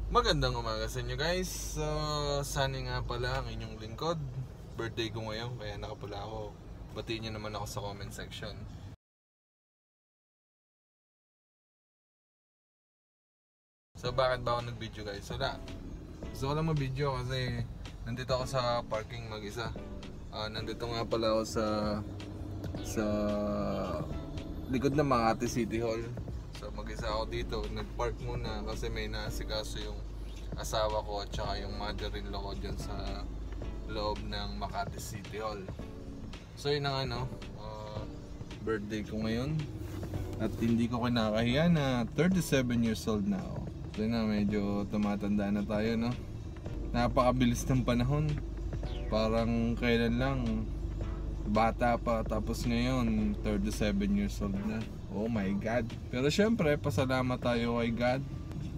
Magandang umaga sa inyo guys. Sunny nga pala ang inyong lingkod. Birthday ko ngayon kaya nakapula ako. Batiin nyo naman ako sa comment section. So bakit ba ako nag-video guys? Wala. Gusto ko lang mag-video kasi nandito ako sa parking mag-isa. Nandito nga pala ako sa likod ng Makati City Hall. So mag-isa ako dito, nag-park muna kasi may naasikaso yung asawa ko at saka yung mother-in-law ko dyan sa loob ng Makati City Hall. So yun ang birthday ko ngayon. At hindi ko kinakahiya na 37 years old na ako. So yun na, medyo tumatanda na tayo, no? Napakabilis ng panahon. Parang kailan lang bata pa, tapos ngayon 37 years old na. Oh my God. Pero syempre, pasalamat tayo kay God.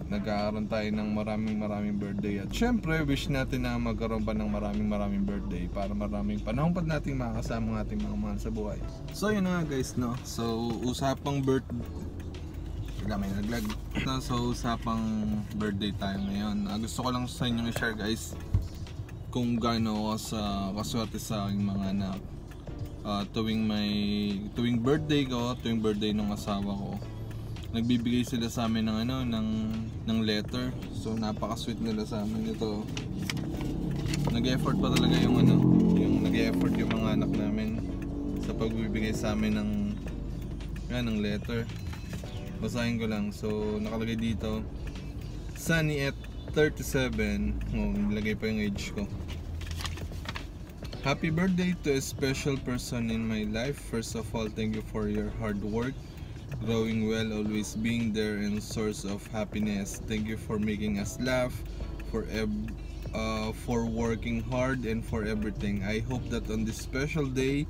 Nagkakaroon tayo ng maraming birthday. At syempre, wish natin na magkaroon pa ng maraming birthday para maraming panahon pa natin makakasama ng ating mga mahal sa buhay. So yun na guys, no? So usapang birthday. May naglag. So usapang birthday tayo ngayon. Gusto ko lang sa inyo i-share guys kung gaano ako kaswerte sa aking mga anak. Tuwing birthday ko, tuwing birthday ng asawa ko, nagbibigay sila sa amin ng letter. So napaka-sweet nila sa amin ito. Nag-effort pa talaga yung nag-effort yung mga anak namin sa pagbibigay sa amin ng letter. Basahin ko lang. So nakalagay dito, Sunny at 37. Nilagay pa yung age ko. Happy birthday to a special person in my life. First of all, thank you for your hard work, growing well, always being there, and source of happiness. Thank you for making us laugh, for working hard, and for everything. I hope that on this special day,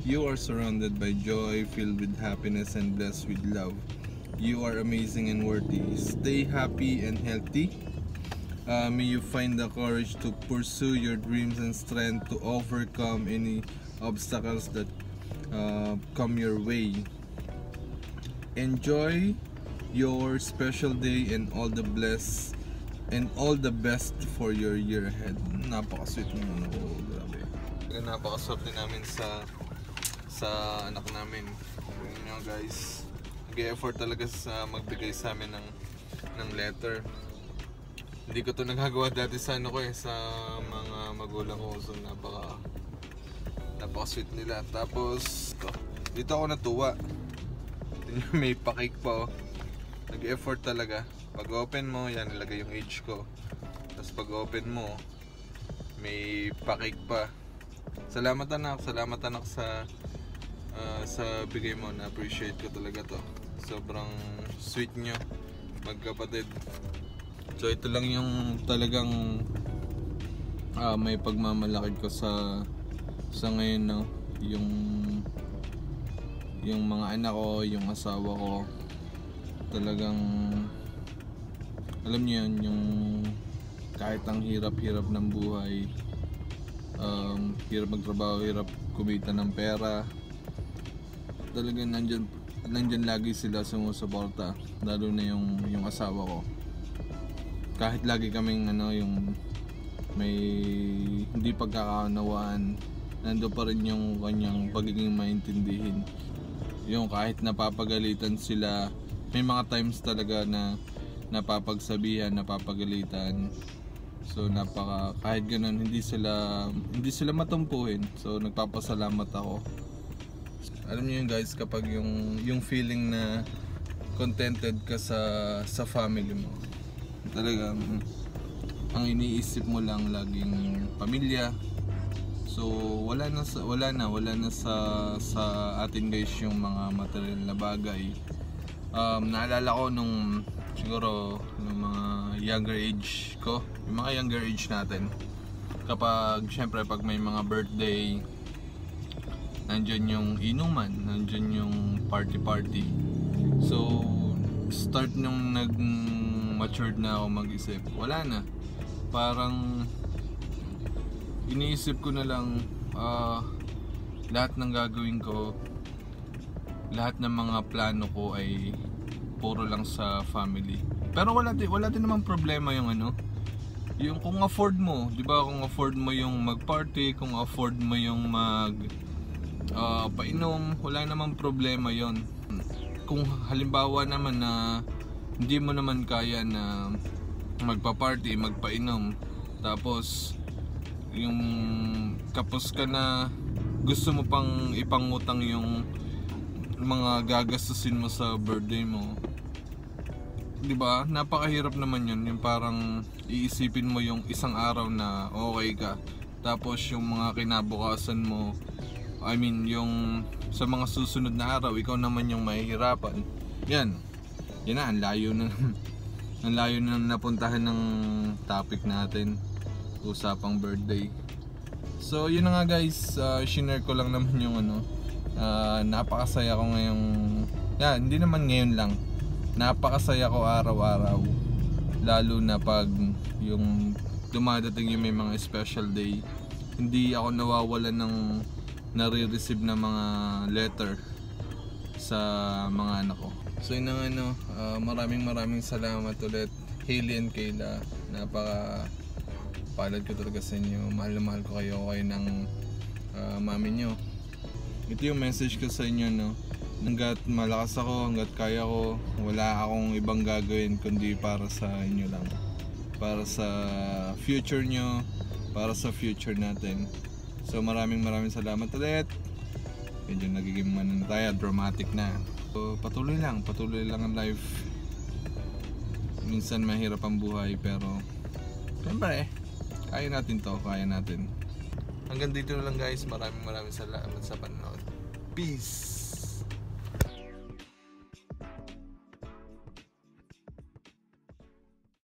you are surrounded by joy, filled with happiness, and blessed with love. You are amazing and worthy. Stay happy and healthy. May you find the courage to pursue your dreams and strength to overcome any obstacles that come your way. Enjoy your special day and all the best for your year ahead. Napaka-sweet naman ako, grabe. Napaka-swerte namin sa anak namin. Yun nga guys, nag-effort talaga sa magbigay sa amin ng letter. Hindi ko to nagagawa dati sa sa mga magulang ko. So napaka-sweet nila. Tapos dito ako natuwa. May pa-cake pa oh. Nag-effort talaga. Pag open mo, yan nilagay yung age ko. Tapos pag open mo, may pa-cake pa. Salamat anak sa bigay mo. Na-appreciate ko talaga to. Sobrang sweet nyo magkapatid. So ito lang yung talagang may pagmamalakid ko sa ngayon, no? Yung mga anak ko, yung asawa ko, talagang alam niyo yun, yung kahit ang hirap ng buhay, hirap magtrabaho, hirap kumita ng pera, talagang nandyan lagi sila sumusuporta, lalo na yung asawa ko. Kahit lagi kaming yung may hindi pagkakaunawaan, nando pa rin yung kanyang pagiging maintindihin. Yung kahit napapagalitan sila, may mga times talaga na napapagsabihan, napapagalitan. So kahit ganun, hindi sila matumpuhin. So nagpapasalamat ako. Alam niyo yun guys, kapag yung feeling na contented ka sa family mo, talagang ang iniisip mo lang laging pamilya. So wala na sa atin guys yung mga material na bagay. Naalala ko nung mga younger age ko, yung mga younger age natin, kapag syempre pag may mga birthday, nandyan yung inuman, nandyan yung party. So start nung matured na ako mag-isip, wala na, parang iniisip ko na lang lahat ng gagawin ko, lahat ng mga plano ko ay puro lang sa family. Pero wala din naman problema yung ano, yung kung afford mo, 'di ba? Kung afford mo yung mag-party, kung afford mo yung painom, wala namang problema 'yon. Kung halimbawa naman na hindi mo naman kaya na magpa-party, magpainom, tapos yung kapos ka na, gusto mo pang ipangutang yung mga gagastusin mo sa birthday mo, 'di ba? Napakahirap naman 'yun, yung parang iisipin mo yung isang araw na okay ka, tapos yung mga kinabukasan mo, I mean yung sa mga susunod na araw, ikaw naman yung mahihirapan. Yan na, ang layo na ang layo na napuntahan ng topic natin, usapang birthday. So yun na nga guys, shinare ko lang naman yung ano, napakasaya ko ngayong, hindi naman ngayon lang, napakasaya ko araw-araw, lalo na pag yung dumadating yung may mga special day. Hindi ako nawawalan ng nare-receive na mga letter sa mga anak ko. So yun ang ano, maraming salamat ulit Hailey and Kayla, napaka-palad ko talaga sa inyo. Mahal na mahal ko kayo ng mami nyo. Ito yung message ko sa inyo, no? Hanggat malakas ako, hanggat kaya ko, wala akong ibang gagawin kundi para sa inyo lang, para sa future nyo, para sa future natin. So maraming salamat ulit. Medyo nagiging tayo, dramatic na. So patuloy lang ang life. Minsan mahirap ang buhay, pero siyempre kaya natin to, kaya natin. Hanggang dito na lang guys, maraming salamat sa panonood. Peace!